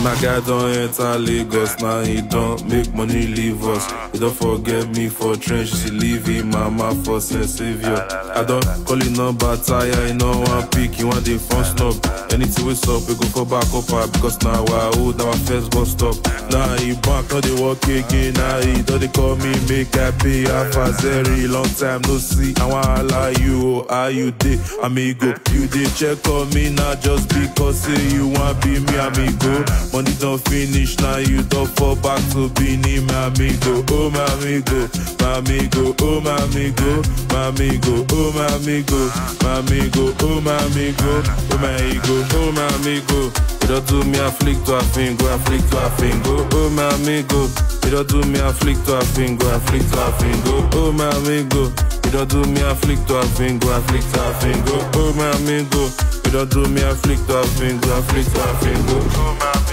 My guy don't enter Lagos, now he don't make money leave us. He don't forget me for trench, she leave him mama for Saint Savior. I don't call him number tire, he no one pick, he want the front stop. Anything we stop, we go for back up because now I old, now my first bus stop. Now he back, now they walk again, now he don't they call me, make I pay half a very long time no see. I wanna lie you, how you did, amigo. You did check on me now just because say you want be me, amigo. Money don't finish, now you don't fall back to being my amigo. Oh my amigo, my amigo, oh my amigo, my amigo, oh my amigo, my amigo, oh my amigo, oh my ego, oh my amigo. You don't do me a flick to a finger, a flick to a finger, oh my amigo. You don't do me a flick to a finger, a flick to a finger, oh my amigo. You don't do me a flick to a finger, a flick to a finger, oh my amigo. You don't do me a flick to a finger, a flick to a finger, oh my amigo.